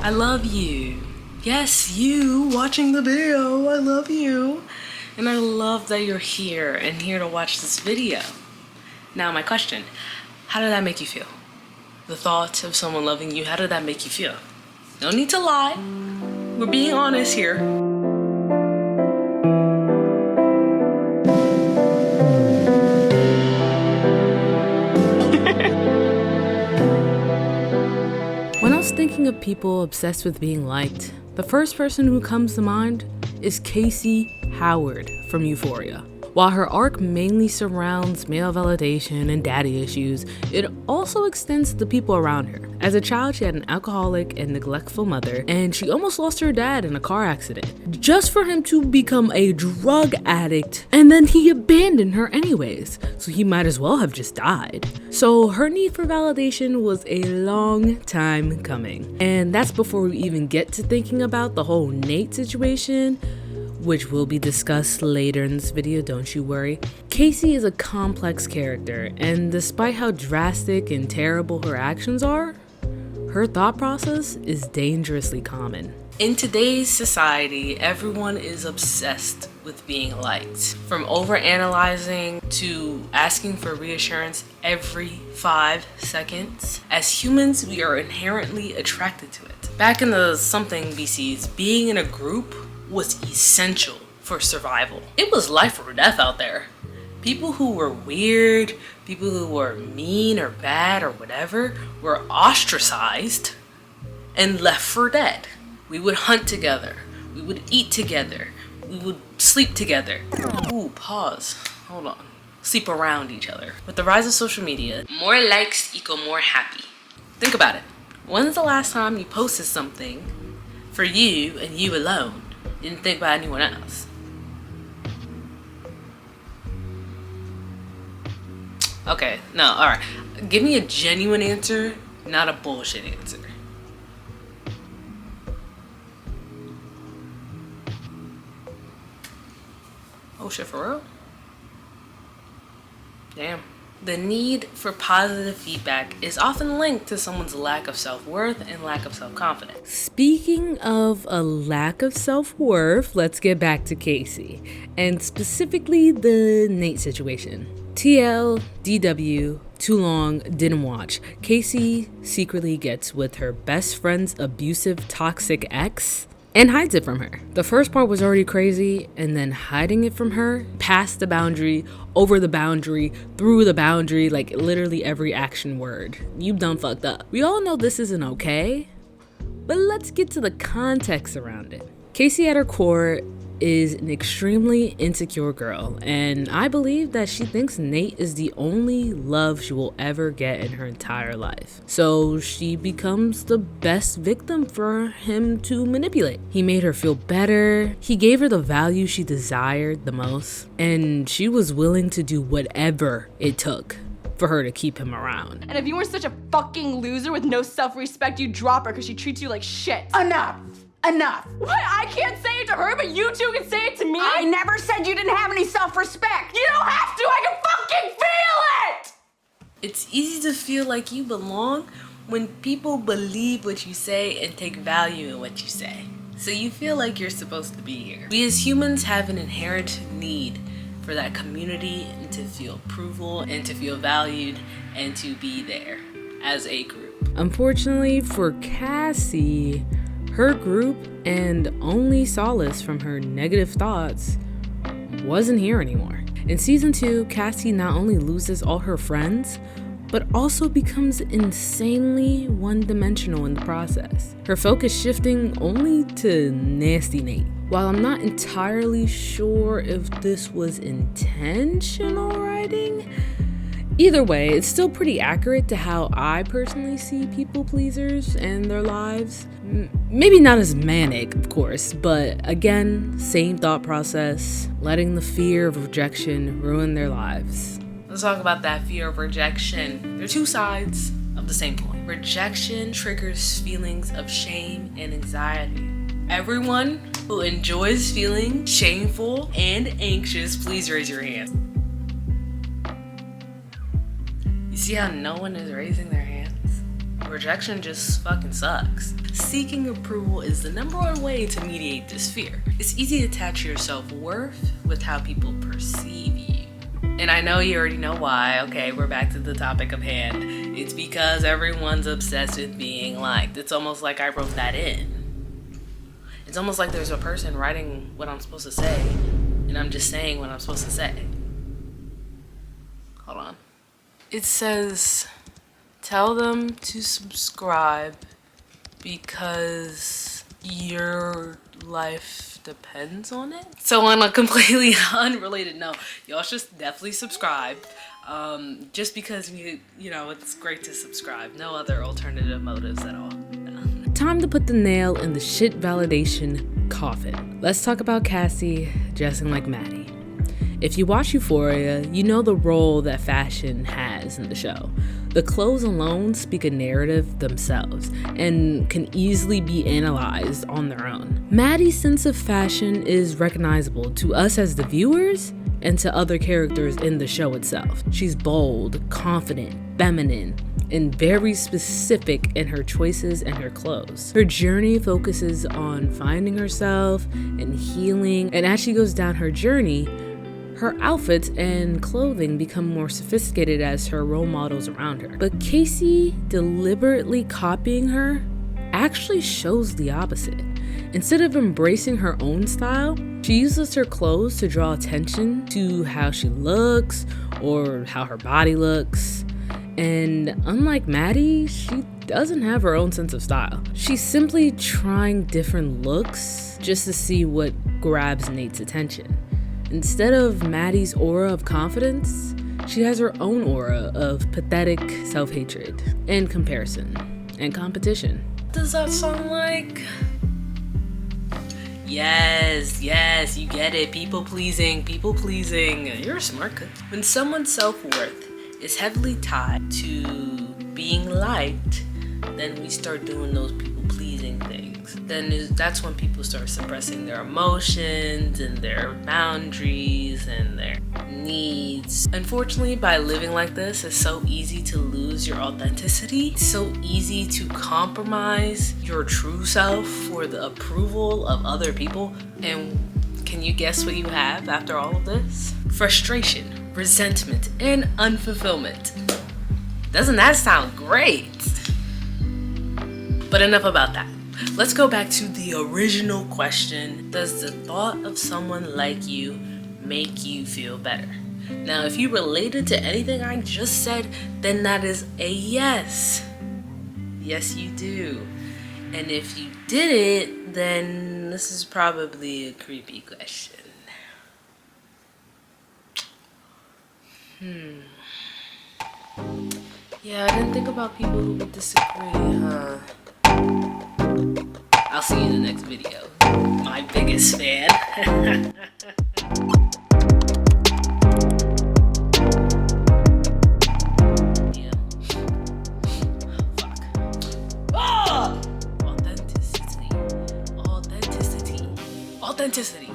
I love you. Yes, you watching the video. I love you. And I love that you're here and here to watch this video. Now my question, how did that make you feel? The thought of someone loving you, how did that make you feel? No need to lie. We're being honest here. When I was thinking of people obsessed with being liked, the first person who comes to mind is Cassie Howard from Euphoria. While her arc mainly surrounds male validation and daddy issues, it also extends to the people around her. As a child, she had an alcoholic and neglectful mother, and she almost lost her dad in a car accident, just for him to become a drug addict, and then he abandoned her anyways, so he might as well have just died. So her need for validation was a long time coming. And that's before we even get to thinking about the whole Nate situation, which will be discussed later in this video, don't you worry. Cassie is a complex character, and despite how drastic and terrible her actions are, her thought process is dangerously common. In today's society, everyone is obsessed with being liked. From overanalyzing to asking for reassurance every 5 seconds. As humans, we are inherently attracted to it. Back in the something BCs, being in a group was essential for survival. It was life or death out there. People who were weird, people who were mean or bad or whatever, were ostracized and left for dead. We would hunt together. We would eat together. We would sleep together. Ooh, pause. Hold on. Sleep around each other. With the rise of social media, more likes equal more happy. Think about it. When's the last time you posted something for you and you alone? You didn't think about anyone else? Okay, no, alright. Give me a genuine answer, not a bullshit answer. Oh shit, for real? Damn. The need for positive feedback is often linked to someone's lack of self-worth and lack of self-confidence. Speaking of a lack of self-worth, let's get back to Cassie, and specifically the Nate situation. TL, DW, too long, didn't watch. Cassie secretly gets with her best friend's abusive, toxic ex and hides it from her. The first part was already crazy, and then hiding it from her, past the boundary, over the boundary, through the boundary, like literally every action word. You done fucked up. We all know this isn't okay, but let's get to the context around it. Cassie at her core is an extremely insecure girl, and I believe that she thinks Nate is the only love she will ever get in her entire life. So she becomes the best victim for him to manipulate. He made her feel better, he gave her the value she desired the most, and she was willing to do whatever it took for her to keep him around. And if you weren't such a fucking loser with no self-respect, you'd drop her because she treats you like shit. Enough. What? I can't say it to her, but you two can say it to me? I never said you didn't have any self-respect. You don't have to, I can fucking feel it! It's easy to feel like you belong when people believe what you say and take value in what you say. So you feel like you're supposed to be here. We as humans have an inherent need for that community and to feel approval and to feel valued and to be there as a group. Unfortunately for Cassie, her group and only solace from her negative thoughts wasn't here anymore. In season 2, Cassie not only loses all her friends, but also becomes insanely one-dimensional in the process. Her focus shifting only to nasty Nate. While I'm not entirely sure if this was intentional writing, either way, it's still pretty accurate to how I personally see people pleasers and their lives. Maybe not as manic, of course, but again, same thought process, letting the fear of rejection ruin their lives. Let's talk about that fear of rejection. There are two sides of the same coin. Rejection triggers feelings of shame and anxiety. Everyone who enjoys feeling shameful and anxious, please raise your hand. You see how no one is raising their hands? Rejection just fucking sucks. Seeking approval is the #1 way to mediate this fear. It's easy to attach your self-worth with how people perceive you. And I know you already know why. Okay, we're back to the topic of hand. It's because everyone's obsessed with being liked. It's almost like I wrote that in. It's almost like there's a person writing what I'm supposed to say, and I'm just saying what I'm supposed to say. Hold on. It says, tell them to subscribe because your life depends on it. So on a completely unrelated note, y'all should definitely subscribe. Just because it's great to subscribe. No other alternative motives at all. Time to put the nail in the shit validation coffin. Let's talk about Cassie dressing like Maddie. If you watch Euphoria, you know the role that fashion has in the show. The clothes alone speak a narrative themselves and can easily be analyzed on their own. Maddie's sense of fashion is recognizable to us as the viewers and to other characters in the show itself. She's bold, confident, feminine, and very specific in her choices and her clothes. Her journey focuses on finding herself and healing, and as she goes down her journey, her outfits and clothing become more sophisticated as her role models around her. But Cassie deliberately copying her actually shows the opposite. Instead of embracing her own style, she uses her clothes to draw attention to how she looks or how her body looks. And unlike Maddie, she doesn't have her own sense of style. She's simply trying different looks just to see what grabs Nate's attention. Instead of Maddie's aura of confidence, she has her own aura of pathetic self-hatred and comparison and competition. Does that sound like? Yes, you get it. People pleasing. You're a smart cook. When someone's self-worth is heavily tied to being liked, then we start doing those people-pleasing things. Then that's when people start suppressing their emotions and their boundaries and their needs. Unfortunately, by living like this, it's so easy to lose your authenticity. It's so easy to compromise your true self for the approval of other people. And can you guess what you have after all of this? Frustration, resentment, and unfulfillment. Doesn't that sound great? But enough about that. Let's go back to the original question. Does the thought of someone like you make you feel better? Now, if you related to anything I just said, then that is a yes. Yes, you do. And if you didn't, then this is probably a creepy question. Yeah, I didn't think about people who would disagree, huh? I'll see you in the next video. My biggest fan. Yeah. Fuck. Ah! Authenticity.